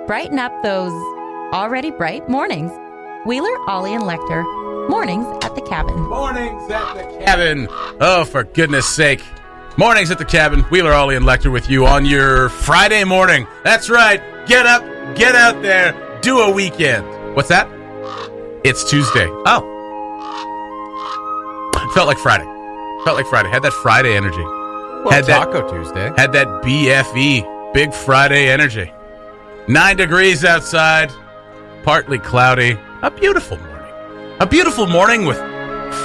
brighten up those already bright mornings. Wheeler, Ollie, and Lecter. Mornings at the Cabin. Mornings at the Cabin. Oh, for goodness sake. Mornings at the Cabin. Wheeler, Ollie, and Lecter with you on your Friday morning. That's right. Get up, get out there, do a weekend. What's that? It's Tuesday. Oh. Felt like Friday. Had that Friday energy. Well, had Taco Tuesday. Had that BFE, Big Friday energy. 9 degrees outside, partly cloudy. A beautiful morning with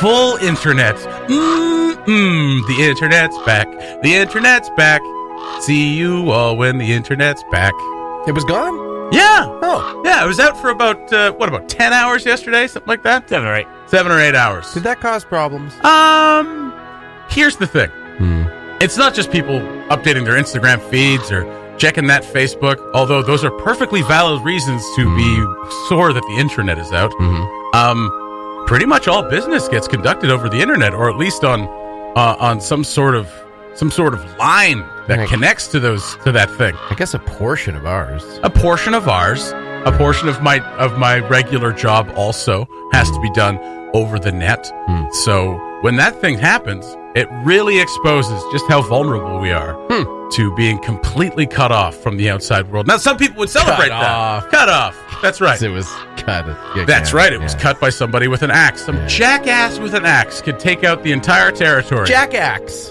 full internet. The internet's back. The internet's back. See you all when the internet's back. It was gone? Yeah. Oh. Yeah, it was out for about 10 hours yesterday? Something like that? 7 or 8. 7 or 8 hours. Did that cause problems? Here's the thing. It's not just people updating their Instagram feeds or checking that Facebook, although those are perfectly valid reasons to be sore that the internet is out. Pretty much all business gets conducted over the internet, or at least on some sort of line that connects to that thing. I guess a portion of ours. A portion of my regular job also has to be done over the net. So when that thing happens, it really exposes just how vulnerable we are to being completely cut off from the outside world. Now, some people would celebrate that. Cut off. That's right. It was cut. That's right. It was cut by somebody with an axe. Some jackass with an axe could take out the entire territory. Jackaxe.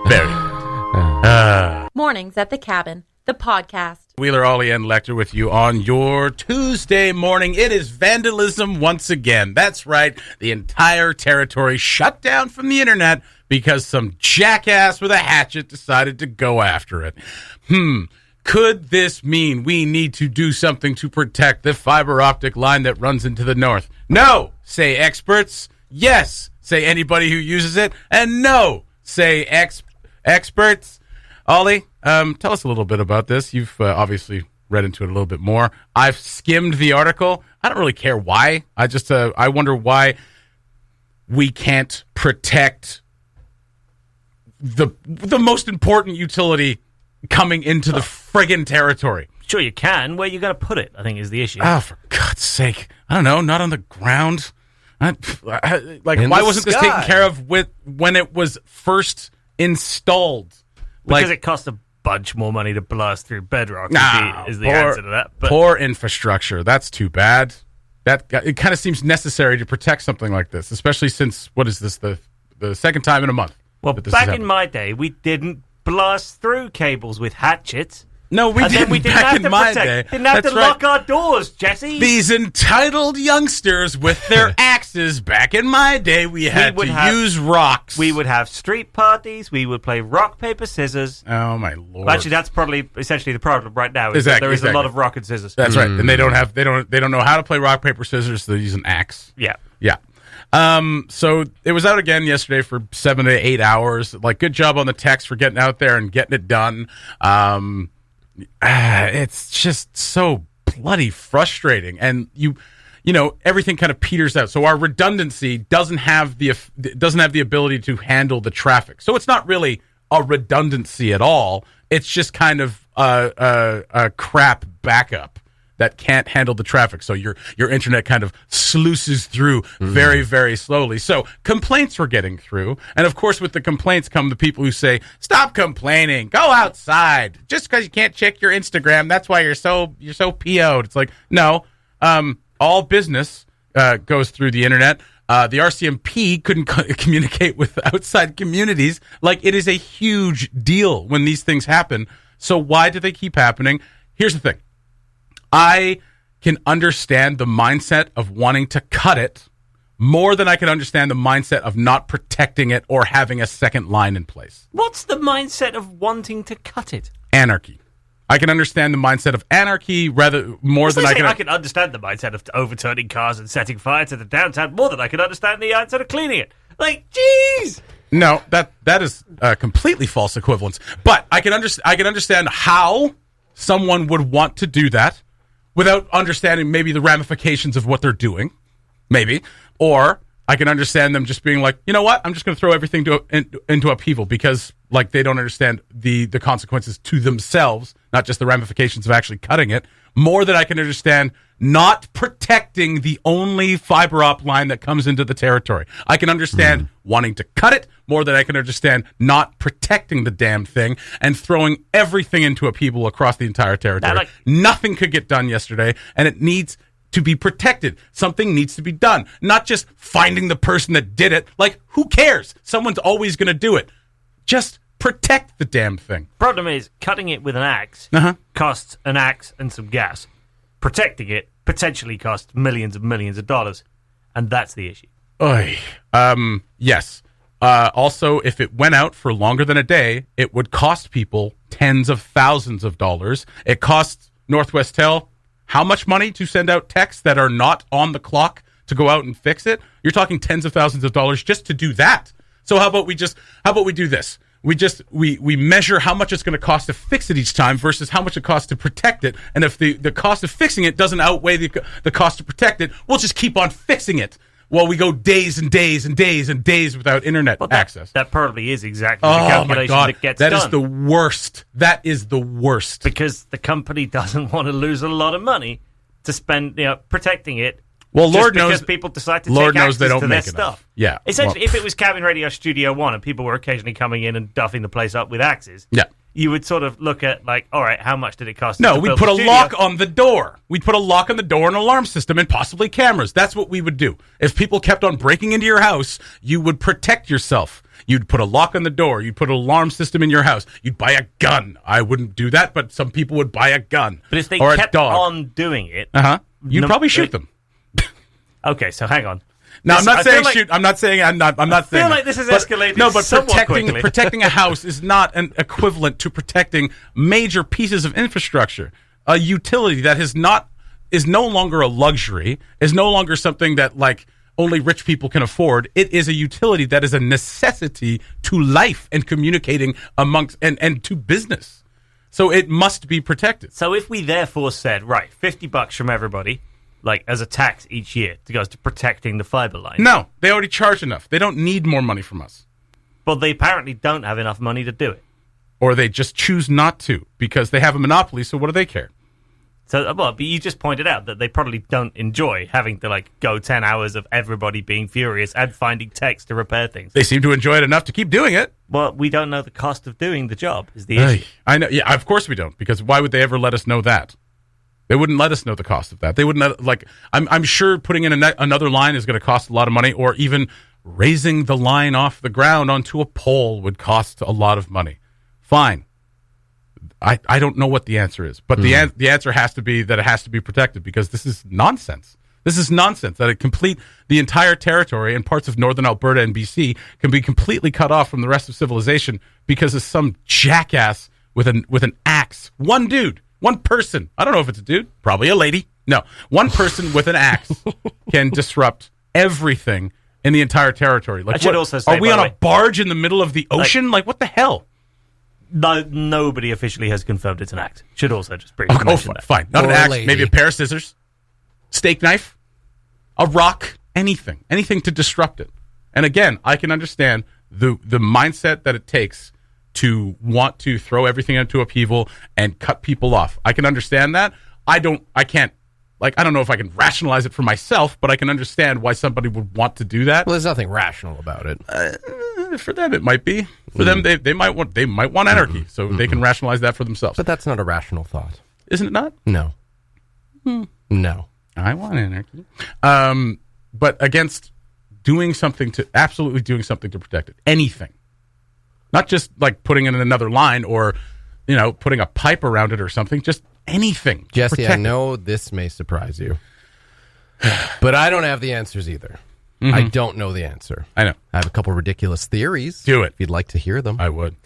Very good. Mornings at the Cabin, the podcast. Wheeler, Ollie, and Lecter with you on your Tuesday morning. It is vandalism once again. That's right. The entire territory shut down from the internet because some jackass with a hatchet decided to go after it. Could this mean we need to do something to protect the fiber optic line that runs into the north? No, say experts. Yes, say anybody who uses it. And no, say experts. Ollie, tell us a little bit about this. You've obviously read into it a little bit more. I've skimmed the article. I don't really care why. I wonder why we can't protect the most important utility coming into the friggin' territory. Sure you can. Where are you going to put it, I think, is the issue. Oh, for God's sake. I don't know. Not on the ground. Why wasn't this taken care of when it was first installed? Because it costs a bunch more money to blast through bedrock is the answer to that. But poor infrastructure. That's too bad. It kind of seems necessary to protect something like this, especially since, what is this, the second time in a month? Well, back in my day, we didn't blast through cables with hatchets. No, we didn't. We didn't back have in to my protect. day. Didn't have That's to lock our doors, Jesse. These entitled youngsters with their axes. Back in my day, we had to use rocks. We would have street parties. We would play rock, paper, scissors. Oh my lord! Actually, that's probably essentially the problem right now. Is that there is a lot of rock and scissors. That's right, and they don't know how to play rock, paper, scissors. So they use an axe. Yeah. So it was out again yesterday for 7 to 8 hours. Like, good job on the techs for getting out there and getting it done. It's just so bloody frustrating, and you know everything kind of peters out. So our redundancy doesn't have the ability to handle the traffic. So it's not really a redundancy at all. It's just kind of a crap backup that can't handle the traffic. So your internet kind of sluices through very, very slowly. So complaints were getting through. And of course, with the complaints come the people who say, stop complaining, go outside. Just because you can't check your Instagram, that's why you're so PO'd. It's like, no, all business goes through the internet. The RCMP couldn't communicate with outside communities. Like, it is a huge deal when these things happen. So why do they keep happening? Here's the thing. I can understand the mindset of wanting to cut it more than I can understand the mindset of not protecting it or having a second line in place. What's the mindset of wanting to cut it? Anarchy. I can understand the mindset of anarchy more than I can... I can understand the mindset of overturning cars and setting fire to the downtown more than I can understand the mindset of cleaning it. Like, jeez! No, that is completely false equivalence. But I can understand how someone would want to do that without understanding maybe the ramifications of what they're doing, maybe. Or I can understand them just being like, you know what, I'm just going to throw everything into upheaval because Like they don't understand the consequences to themselves, not just the ramifications of actually cutting it, more than I can understand not protecting the only fiber op line that comes into the territory. I can understand wanting to cut it more than I can understand not protecting the damn thing and throwing everything into upheaval across the entire territory. Nothing could get done yesterday, and it needs to be protected. Something needs to be done, not just finding the person that did it. Like, who cares? Someone's always going to do it. Just protect the damn thing. Problem is, cutting it with an axe costs an axe and some gas. Protecting it potentially costs millions and millions of dollars, and that's the issue. Yes. Also, if it went out for longer than a day, it would cost people tens of thousands of dollars. It costs Northwest Tel how much money to send out texts that are not on the clock to go out and fix it? You're talking tens of thousands of dollars just to do that. So how about we do this? We measure how much it's going to cost to fix it each time versus how much it costs to protect it. And if the cost of fixing it doesn't outweigh the cost to protect it, we'll just keep on fixing it while we go days and days and days and days without internet access. That probably is exactly the calculation that gets done. That is the worst. That is the worst. Because the company doesn't want to lose a lot of money to spend protecting it. Well, Lord knows because people decide to take access they don't to make their enough. stuff. Yeah. Essentially, if it was Cabin Radio Studio 1 and people were occasionally coming in and duffing the place up with axes, you would sort of look at, like, all right, how much did it cost? No, we'd put a lock on the door. We'd put a lock on the door, an alarm system, and possibly cameras. That's what we would do. If people kept on breaking into your house, you would protect yourself. You'd put a lock on the door. You'd put an alarm system in your house. You'd buy a gun. I wouldn't do that, but some people would buy a gun. But if they kept on doing it... You'd probably shoot them. Okay, so hang on. Now, I'm not saying shoot. I'm not saying. I'm not saying. I feel like this is escalating. No, but quickly. protecting a house is not an equivalent to protecting major pieces of infrastructure. A utility that is no longer a luxury, is no longer something that like only rich people can afford. It is a utility that is a necessity to life and communicating amongst and to business. So it must be protected. So if we therefore said, right, $50 from everybody, like as a tax each year to go to protecting the fiber line. No, they already charge enough. They don't need more money from us. But they apparently don't have enough money to do it. Or they just choose not to because they have a monopoly, so what do they care? So, but you just pointed out that they probably don't enjoy having to like go 10 hours of everybody being furious and finding text to repair things. They seem to enjoy it enough to keep doing it. Well, we don't know the cost of doing the job is the issue. I know. Yeah, of course we don't, because why would they ever let us know that? They wouldn't let us know the cost of that. They wouldn't I'm sure putting in another line is going to cost a lot of money, or even raising the line off the ground onto a pole would cost a lot of money. Fine. I don't know what the answer is, but the answer has to be that it has to be protected, because this is nonsense. This is nonsense that the entire territory and parts of northern Alberta and BC can be completely cut off from the rest of civilization because of some jackass with an axe. One dude. One person, I don't know if it's a dude, probably a lady. No, one person with an axe can disrupt everything in the entire territory. Like, are we on a barge in the middle of the ocean? Like what the hell? No, nobody officially has confirmed it's an axe. Should also just briefly mention that. Fine, not an axe, maybe a pair of scissors, steak knife, a rock, anything to disrupt it. And again, I can understand the mindset that it takes to want to throw everything into upheaval and cut people off. I can understand that. I don't know if I can rationalize it for myself, but I can understand why somebody would want to do that. Well, there's nothing rational about it. For them, it might be. For them, they might want anarchy, so they can rationalize that for themselves. But that's not a rational thought. Isn't it not? No. No. I want anarchy. But against absolutely doing something to protect it. Anything. Not just like putting in another line or, putting a pipe around it or something. Just anything. Jesse, I know this may surprise you, but I don't have the answers either. Mm-hmm. I don't know the answer. I know. I have a couple ridiculous theories. Do it. If you'd like to hear them. I would.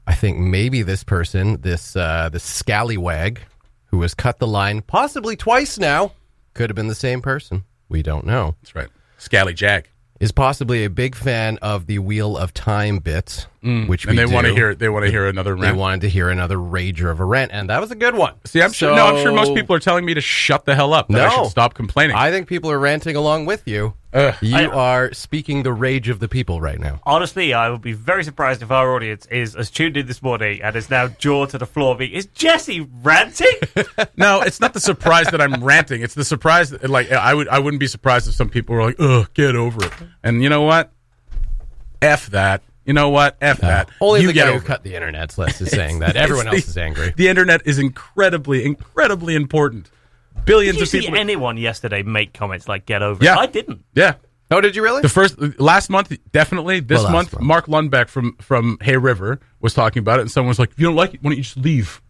I think maybe this person, this scallywag who has cut the line possibly twice now, could have been the same person. We don't know. That's right. Scally Jag. Is possibly a big fan of the Wheel of Time bit, which we do. Want to hear. They want to hear another rant. They wanted to hear another rager of a rant, and that was a good one. See, I'm sure most people are telling me to shut the hell up. That I should stop complaining. I think people are ranting along with you. You are speaking the rage of the people right now. Honestly, I would be very surprised if our audience is as tuned in this morning and is now jaw to the floor being, is Jesse ranting? No, it's not the surprise that I'm ranting. It's the surprise that, like, I wouldn't be surprised if some people were like, ugh, get over it. And you know what? F that. You know what? F that. Only you the get guy who over cut the internet's list is saying that. Everyone else is angry. The internet is incredibly, incredibly important. Billions Did you of people. see anyone yesterday make comments like "get over it"? Yeah. I didn't. Yeah. Oh, did you really? Last month, definitely. This Well, month, last month. Mark Lundbeck from Hay River was talking about it, and someone was like, if you don't like it, why don't you just leave?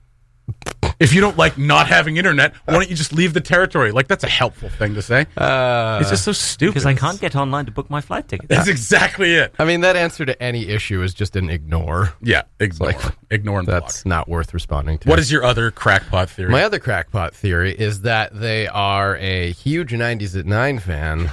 If you don't like not having internet, why don't you just leave the territory? Like, that's a helpful thing to say. It's just so stupid. Because I can't get online to book my flight ticket. That's exactly it. I mean, that answer to any issue is just an ignore. Yeah, ignore. Ignore and block. That's not worth responding to. What is your other crackpot theory? My other crackpot theory is that they are a huge 90s at 9 fan.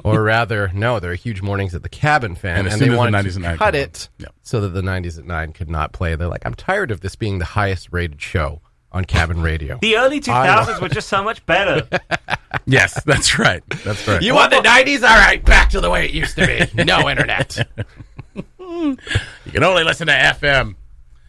Or rather, no, they're a huge Mornings at the Cabin fan. And as And soon they as the wanted 90s to at 9 cut come it on. Yeah. so that the 90s at 9 could not play. They're like, I'm tired of this being the highest rated show on Cabin Radio. The early 2000s were just so much better. Yes, that's right. That's right. You want the 90s? All right, back to the way it used to be. No internet. You can only listen to FM.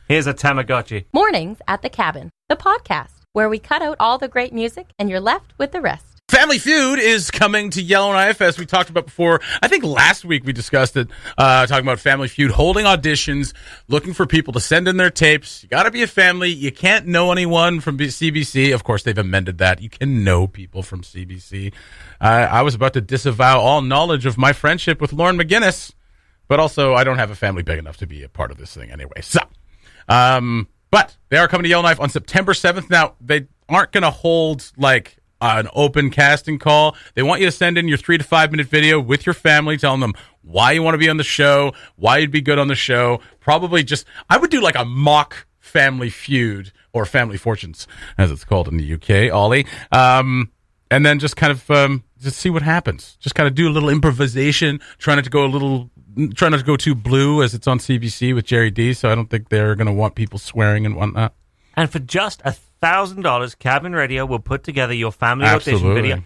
Here's a Tamagotchi. Mornings at the Cabin, the podcast where we cut out all the great music and you're left with the rest. Family Feud is coming to Yellowknife, as we talked about before. I think last week we discussed it, talking about Family Feud, holding auditions, looking for people to send in their tapes. You got to be a family. You can't know anyone from CBC. Of course, they've amended that. You can know people from CBC. I was about to disavow all knowledge of my friendship with Lauren McGinnis, but also I don't have a family big enough to be a part of this thing anyway. So, but they are coming to Yellowknife on September 7th. Now, they aren't going to hold, like, an open casting call. They want you to send in your 3 to 5 minute video with your family, telling them why you want to be on the show, why you'd be good on the show. Probably just, I would do like a mock Family Feud or Family Fortunes, as it's called in the UK, Ollie. And then just kind of just see what happens. Just kind of do a little improvisation, trying not to go too blue, as it's on CBC with Jerry D. So I don't think they're going to want people swearing and whatnot. And for just $1,000, Cabin Radio will put together your family audition video.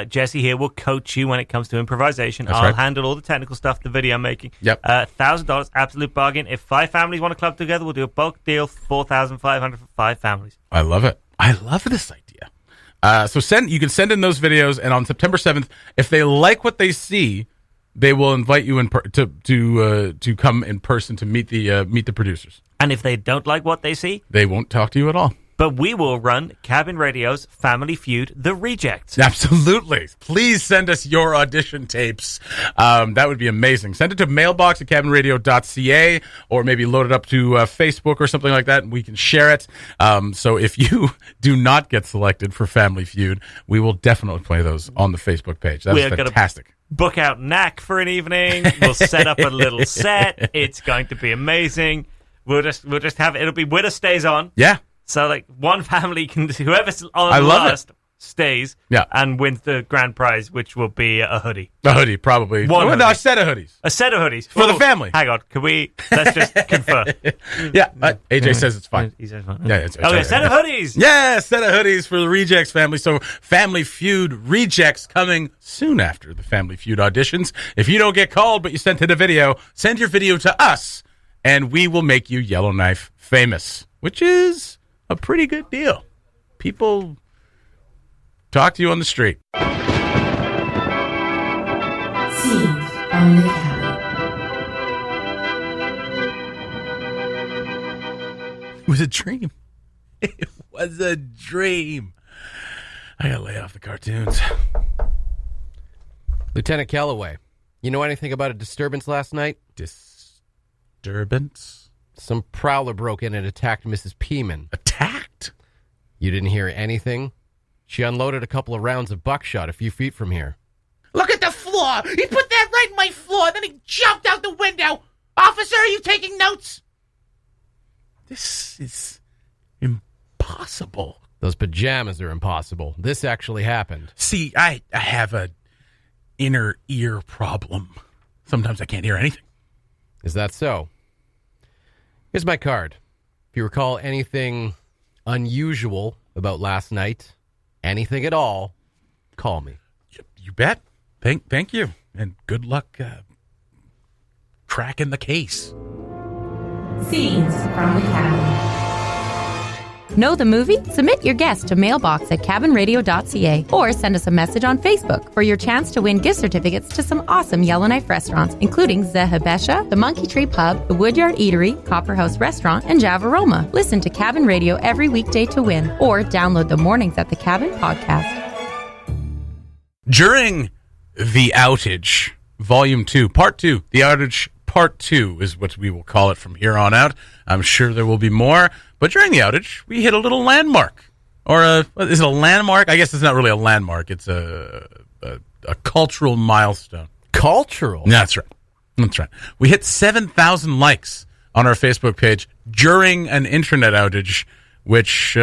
Jesse here will coach you when it comes to improvisation. I'll handle all the technical stuff, the video making. Yep. $1,000, absolute bargain. If 5 families want to club together, we'll do a bulk deal, $4,500 for 5 families. I love it. I love this idea. So you can send in those videos, and on September 7th, if they like what they see, they will invite you to come in person to meet the producers. And if they don't like what they see, they won't talk to you at all. But we will run Cabin Radio's Family Feud, The Rejects. Absolutely. Please send us your audition tapes. That would be amazing. Send it to mailbox@cabinradio.ca, or maybe load it up to Facebook or something like that, and we can share it. So if you do not get selected for Family Feud, we will definitely play those on the Facebook page. That's fantastic. Book out Knack for an evening. We'll set up a little set. It's going to be amazing. We'll just have it'll be winner stays on. Yeah. So like one family can whoever's on last stays and wins the grand prize, which will be a hoodie. A hoodie, probably. No, a set of hoodies. A set of hoodies. For the family. Hang on, let's just confer. Yeah, AJ says it's fine. He says fine. Yeah, it's okay, set of hoodies. Yeah, set of hoodies for the Rejects family. So Family Feud Rejects coming soon after the Family Feud auditions. If you don't get called but you sent in a video, send your video to us, and we will make you Yellowknife famous, which is a pretty good deal. People talk to you on the street. Scenes on the Cabin. It was a dream. It was a dream. I gotta lay off the cartoons. Lieutenant Calloway, you know anything about a disturbance last night? Disturbance? Some prowler broke in and attacked Mrs. Peeman. Attacked? You didn't hear anything? She unloaded a couple of rounds of buckshot a few feet from here. Look at the floor! He put that right in my floor, then he jumped out the window! Officer, are you taking notes? This is impossible. Those pajamas are impossible. This actually happened. See, I have a inner ear problem. Sometimes I can't hear anything. Is that so? Here's my card. If you recall anything unusual about last night, anything at all, call me. You bet. Thank you, and good luck cracking the case. Scenes from the Cabin. Know the movie? Submit your guest to mailbox@cabinradio.ca or send us a message on Facebook for your chance to win gift certificates to some awesome Yellowknife restaurants, including Zehabesha, the Monkey Tree Pub, the Woodyard Eatery, Copper House Restaurant, and Java Roma. Listen to Cabin Radio every weekday to win, or download the Mornings at the Cabin podcast. During the outage, Volume 2, Part 2, the outage Part 2 is what we will call it from here on out. I'm sure there will be more. But during the outage, we hit a little landmark. Is it a landmark? I guess it's not really a landmark. It's a cultural milestone. Cultural? That's right. That's right. We hit 7,000 likes on our Facebook page during an internet outage, which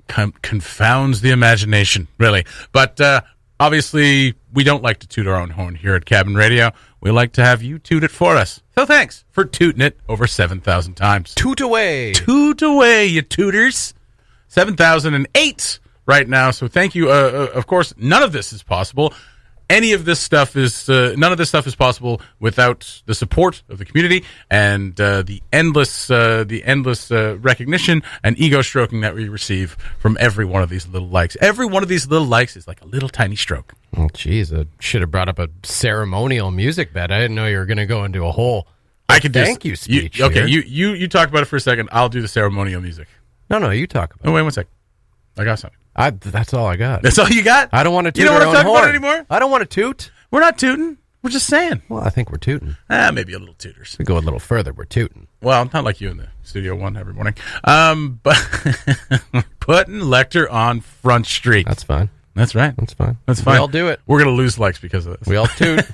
confounds the imagination, really. But obviously, we don't like to toot our own horn here at Cabin Radio. We like to have you toot it for us. So thanks for tooting it over 7,000 times. Toot away. Toot away, you tooters. 7,008 right now. So thank you. Of course, none of this is possible. None of this stuff is possible without the support of the community and the endless recognition and ego stroking that we receive from every one of these little likes. Every one of these little likes is like a little tiny stroke. Oh, geez, I should have brought up a ceremonial music bed. I didn't know you were going to go into a whole thank you speech. You talk about it for a second. I'll do the ceremonial music. No, you talk about it. Oh, wait 1 sec. I got something. That's all I got. That's all you got? I don't want to toot. You don't our want to own talk horn about it anymore? I don't want to toot. We're not tooting. We're just saying. Well, I think we're tooting. Maybe a little tooters. We go a little further, we're tooting. Well, not like you in the Studio One every morning. But putting Lecter on Front Street. That's fine. That's right. That's fine. That's fine. We all do it. We're going to lose likes because of this. We all toot.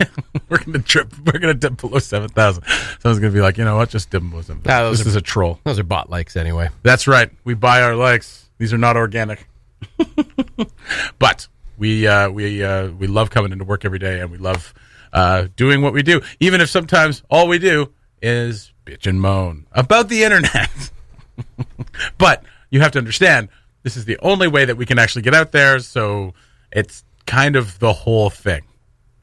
We're going to trip. We're going to dip below 7,000. Someone's going to be like, you know what? Just dip below 7,000. This is a troll. Those are bot likes anyway. That's right. We buy our likes. These are not organic. But we love coming into work every day, and we love doing what we do, even if sometimes all we do is bitch and moan about the internet. But you have to understand, this is the only way that we can actually get out there, so it's kind of the whole thing,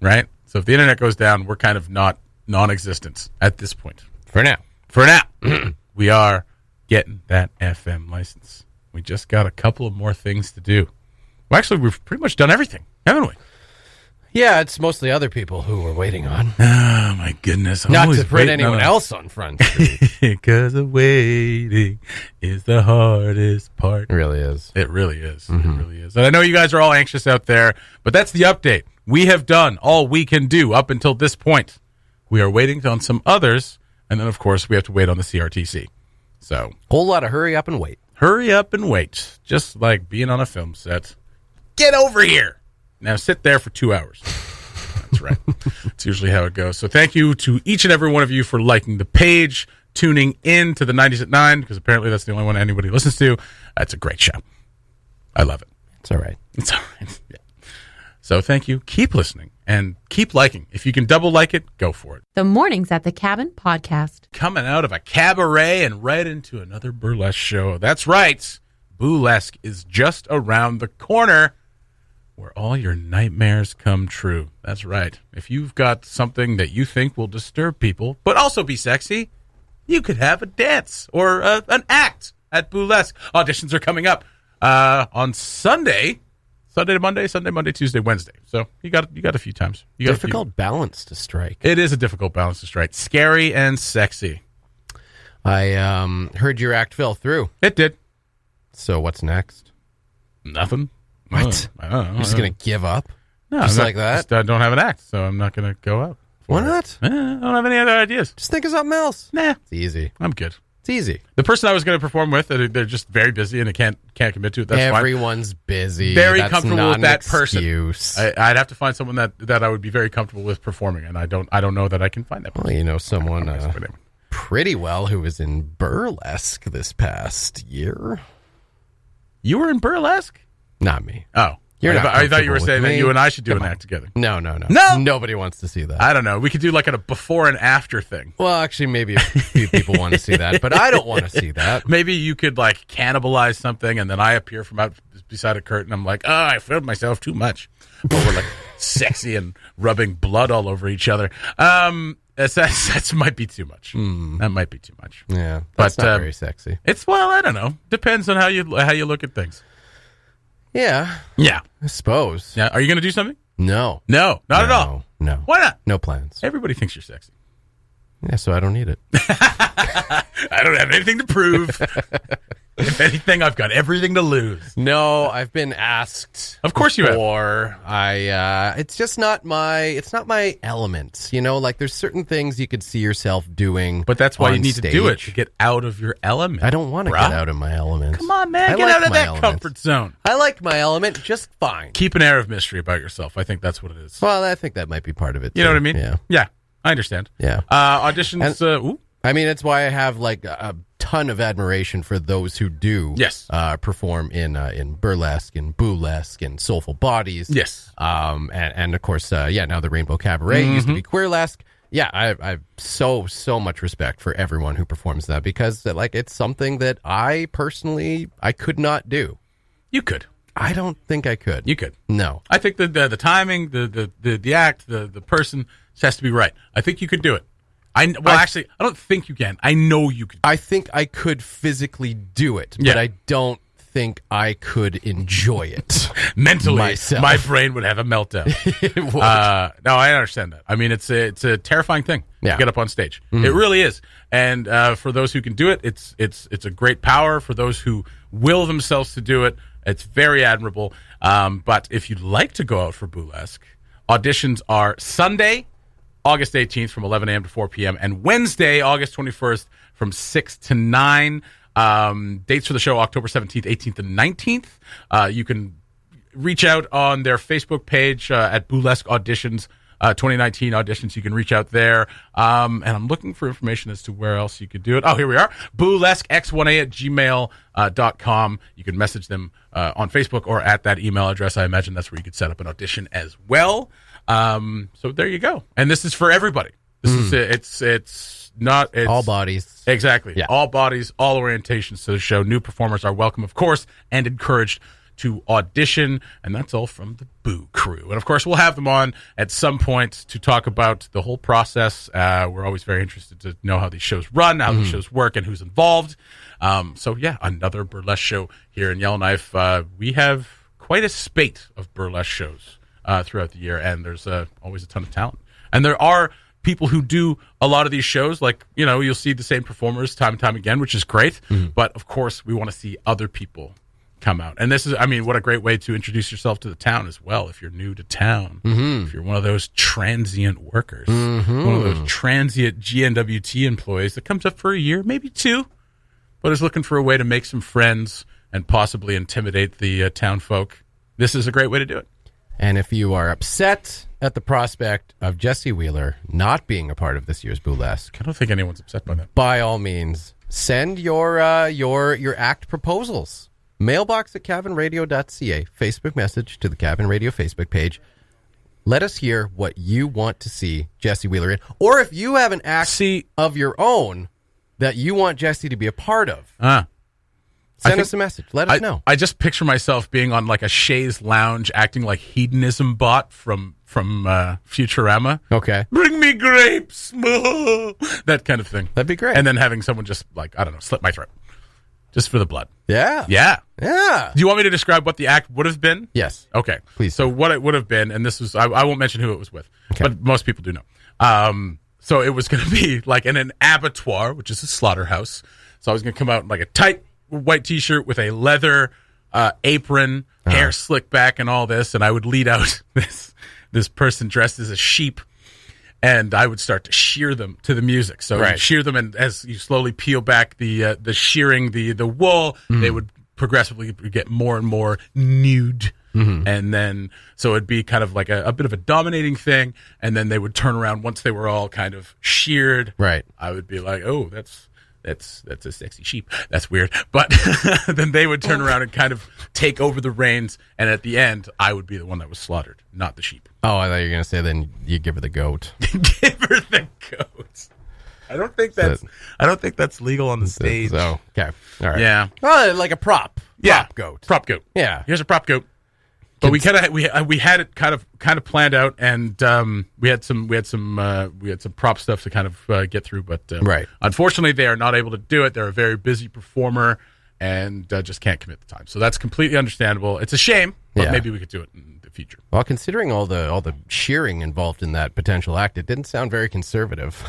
right? So if the internet goes down, we're kind of non-existent at this point. For now. We are getting that FM license. We just got a couple of more things to do. Well, actually, we've pretty much done everything, haven't we? Yeah, it's mostly other people who we're waiting on. Oh, my goodness. Not to put anyone else on Front Street. Because of waiting is the hardest part. It really is. It really is. Mm-hmm. It really is. And I know you guys are all anxious out there, but that's the update. We have done all we can do up until this point. We are waiting on some others, and then, of course, we have to wait on the CRTC. So, whole lot of hurry up and wait. Hurry up and wait. Just like being on a film set. Get over here. Now sit there for 2 hours. That's right. It's usually how it goes. So thank you to each and every one of you for liking the page, tuning in to the 90s at 9, because apparently that's the only one anybody listens to. It's a great show. I love it. It's all right. It's all right. Yeah. So thank you. Keep listening and keep liking. If you can double like it, go for it. The Mornings at the Cabin podcast. Coming out of a cabaret and right into another burlesque show. That's right. Burlesque is just around the corner, where all your nightmares come true. That's right. If you've got something that you think will disturb people, but also be sexy, you could have a dance or an act at Burlesque. Auditions are coming up on Sunday to Monday, Tuesday, Wednesday. So you got a few times. Difficult balance to strike. It is a difficult balance to strike. Scary and sexy. I heard your act fell through. It did. So what's next? Nothing. What? I don't know. You're just going to give up? No, just like that? I don't have an act, so I'm not going to go out. Why not? I don't have any other ideas. Just think of something else. Nah. It's easy. I'm good. It's easy. The person I was going to perform with, they're just very busy and they can't commit to it. That's Everyone's fine. busy. Very That's comfortable with that person. Excuse. I'd have to find someone that I would be very comfortable with performing, and I don't know that I can find that person. Well, you know someone pretty well who was in burlesque this past year. You were in burlesque? Not me. Oh. I thought you were saying that you and I should do an act together. No. No? Nobody wants to see that. I don't know. We could do like a before and after thing. Well, actually, maybe a few people want to see that, but I don't want to see that. Maybe you could like cannibalize something, and then I appear from out beside a curtain. I'm like, oh, I filled myself too much. But we're like sexy and rubbing blood all over each other. That might be too much. That might be too much. Yeah, that's not very sexy. I don't know. Depends on how you look at things. Yeah, I suppose. Yeah. Are you going to do something? No, not at all. No. Why not? No plans. Everybody thinks you're sexy. Yeah, so I don't need it. I don't have anything to prove. If anything, I've got everything to lose. No, I've been asked. Of course you have. It's just not my element. You know, like there's certain things you could see yourself doing. But that's why you need stage. to do it, to get out of your element. I don't want to get out of my element. Come on, man. Get out of that comfort zone. I like my element just fine. Keep an air of mystery about yourself. I think that's what it is. Well, I think that might be part of it. You know what I mean? Yeah. I understand. Yeah. Auditions. I mean, it's why I have like a ton of admiration for those who do perform in burlesque and boolesque and soulful bodies. Yes. And of course, now the Rainbow Cabaret used to be queerlesque. Yeah, I've so much respect for everyone who performs that because like it's something that I personally could not do. You could. I don't think I could. You could. No. I think the timing, the act, the person has to be right. I think you could do it. Actually, I don't think you can. I know you could. I think I could physically do it, but I don't think I could enjoy it. Mentally, myself. My brain would have a meltdown. It would. No, I understand that. I mean, it's a terrifying thing to get up on stage. It really is. And for those who can do it, it's a great power. For those who will themselves to do it, it's very admirable. But if you'd like to go out for burlesque, auditions are Sunday, August 18th from 11 a.m. to 4 p.m. and Wednesday, August 21st from 6 to 9. Dates for the show, October 17th, 18th, and 19th. You can reach out on their Facebook page at Burlesque Auditions, 2019 Auditions. You can reach out there. And I'm looking for information as to where else you could do it. Oh, here we are. burlesquex1a at gmail.com. You can message them on Facebook or at that email address. I imagine that's where you could set up an audition as well. So there you go. And this is for everybody. This is it's all bodies. Exactly. Yeah. All bodies, all orientations to the show. New performers are welcome, of course, and encouraged to audition. And that's all from the Boo Crew. And of course, we'll have them on at some point to talk about the whole process. We're always very interested to know how these shows run, how these shows work, and who's involved. So yeah, another burlesque show here in Yellowknife. We have quite a spate of burlesque shows throughout the year, and there's always a ton of talent. And there are people who do a lot of these shows, like, you know, you'll see the same performers time and time again, which is great. But of course, we want to see other people come out. And this is, I mean, what a great way to introduce yourself to the town as well. If you're new to town, if you're one of those transient workers, one of those transient GNWT employees that comes up for a year, maybe two, but is looking for a way to make some friends and possibly intimidate the town folk, this is a great way to do it. And if you are upset at the prospect of Jesse Wheeler not being a part of this year's burlesque, I don't think anyone's upset by that. By all means, send your act proposals. Mailbox at cabinradio.ca. Facebook message to the Cabin Radio Facebook page. Let us hear what you want to see Jesse Wheeler in. Or if you have an act of your own that you want Jesse to be a part of. Send us a message. Let us know. I just picture myself being on like a chaise lounge acting like Hedonism Bot from Futurama. Okay. Bring me grapes. That kind of thing. That'd be great. And then having someone just like, I don't know, slit my throat. Just for the blood. Yeah. Yeah. Yeah. Do you want me to describe what the act would have been? Yes. Okay. Please. So what it would have been, and this was, I won't mention who it was with, but most people do know. So it was going to be like in an abattoir, which is a slaughterhouse. So I was going to come out in like a tight white t-shirt with a leather apron, hair slicked back and all this, and I would lead out this person dressed as a sheep, and I would start to shear them to the music. So you shear them, and as you slowly peel back the shearing the wool, they would progressively get more and more nude. And then, so it'd be kind of like a bit of a dominating thing, and then they would turn around once they were all kind of sheared. Right. I would be like, oh, that's a sexy sheep. That's weird. But then they would turn around and kind of take over the reins. And at the end, I would be the one that was slaughtered, not the sheep. Oh, I thought you were going to say then you give her the goat. Give her the goat. I don't think that's legal on the stage. So, okay. All right. Yeah. Well, like a prop. Prop goat. Prop goat. Yeah. Here's a prop goat. But we had it kind of planned out, and we had some prop stuff to kind of get through. But right. Unfortunately, they are not able to do it. They're a very busy performer, and just can't commit the time. So that's completely understandable. It's a shame, but maybe we could do it in the future. Well, considering all the shearing involved in that potential act, it didn't sound very conservative.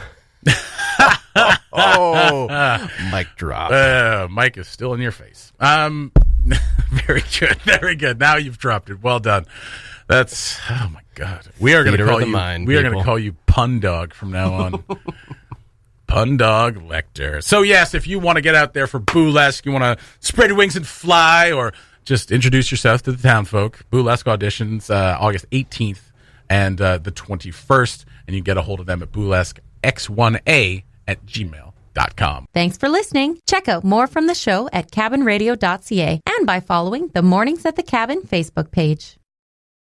Mic drop. Mike is still in your face. Very good, very good. Now you've dropped it. Well done. That's oh my god. We are going to call you. We are going to call you Pun Dog from now on. Pun Dog Lecter. So yes, if you want to get out there for Boolesque, you want to spread your wings and fly, or just introduce yourself to the town folk. Boolesque auditions August 18th and the 21st, and you can get a hold of them at boolesquex1a@gmail.com. Thanks for listening. Check out more from the show at cabinradio.ca and by following the Mornings at the Cabin Facebook page.